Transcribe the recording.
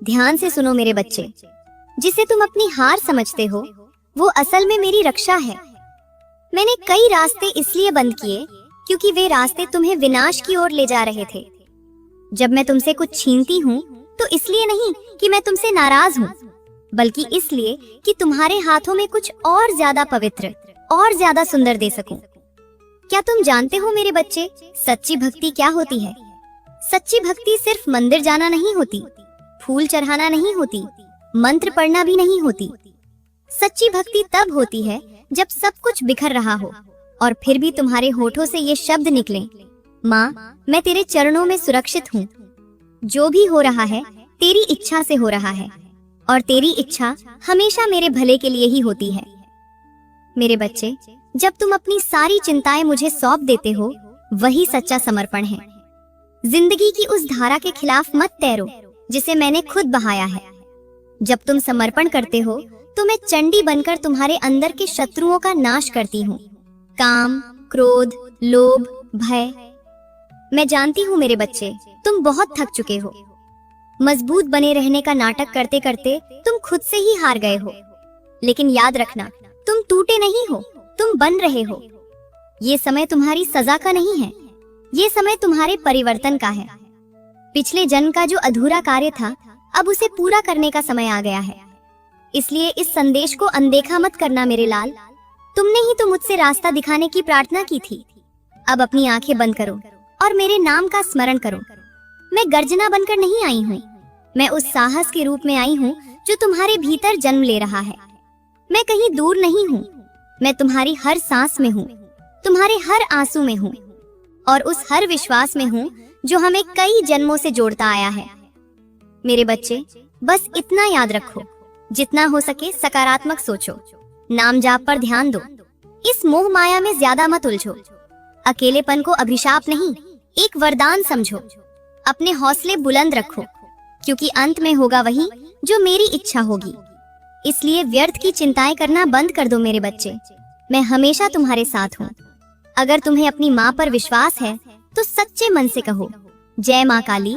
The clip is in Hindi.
ध्यान से सुनो मेरे बच्चे, जिसे तुम अपनी हार समझते हो वो असल में मेरी रक्षा है। मैंने कई रास्ते इसलिए बंद किए क्योंकि वे रास्ते तुम्हें विनाश की ओर ले जा रहे थे। जब मैं तुमसे कुछ छीनती हूँ तो इसलिए नहीं कि मैं तुमसे नाराज हूँ, बल्कि इसलिए कि तुम्हारे हाथों में कुछ और ज्यादा पवित्र और ज्यादा सुंदर दे सकूं। क्या तुम जानते हो मेरे बच्चे, सच्ची भक्ति क्या होती है? सच्ची भक्ति सिर्फ मंदिर जाना नहीं होती, फूल चढ़ाना नहीं होती, मंत्र पढ़ना भी नहीं होती। सच्ची भक्ति तब होती है जब सब कुछ बिखर रहा हो और फिर भी तुम्हारे होठों से ये शब्द निकलें, माँ मैं तेरे चरणों में सुरक्षित हूँ। जो भी हो रहा है तेरी इच्छा से हो रहा है और तेरी इच्छा हमेशा मेरे भले के लिए ही होती है। मेरे बच्चे, जब तुम अपनी सारी चिंताएं मुझे सौंप देते हो, वही सच्चा समर्पण है। जिंदगी की उस धारा के खिलाफ मत तैरो जिसे मैंने खुद बहाया है। जब तुम समर्पण करते हो तो मैं चंडी बनकर तुम्हारे अंदर के शत्रुओं का नाश करती हूँ। काम, क्रोध, लोभ, भय। मैं जानती हूँ मेरे बच्चे, तुम बहुत थक चुके हो। मजबूत बने रहने का नाटक करते करते तुम खुद से ही हार गए हो। लेकिन याद रखना, तुम टूटे नहीं हो, तुम बन रहे हो। ये समय तुम्हारी सजा का नहीं है, ये समय तुम्हारे परिवर्तन का है। पिछले जन्म का जो अधूरा कार्य था, अब उसे पूरा करने का समय आ गया है। इसलिए इस संदेश को अनदेखा मत करना मेरे लाल। तुमने ही तो मुझसे रास्ता दिखाने की प्रार्थना की थी। अब अपनी आंखें बंद करो और मेरे नाम का स्मरण करो। मैं गर्जना बनकर नहीं आई हूँ, मैं उस साहस के रूप में आई हूँ जो तुम्हारे भीतर जन्म ले रहा है। मैं कहीं दूर नहीं हूँ, मैं तुम्हारी हर सांस में हूँ, तुम्हारे हर आंसू में हूँ और उस हर विश्वास में हूँ जो हमें कई जन्मों से जोड़ता आया है। मेरे बच्चे, बस इतना याद रखो, जितना हो सके सकारात्मक सोचो, नाम जाप पर ध्यान दो, इस मोह माया में ज्यादा मत उलझो। अकेलेपन को अभिशाप नहीं, एक वरदान समझो। अपने हौसले बुलंद रखो, क्योंकि अंत में होगा वही जो मेरी इच्छा होगी। इसलिए व्यर्थ की चिंताएं करना बंद कर दो मेरे बच्चे। मैं हमेशा तुम्हारे साथ हूँ। अगर तुम्हें अपनी माँ पर विश्वास है तो सच्चे मन से कहो, जय माँ काली।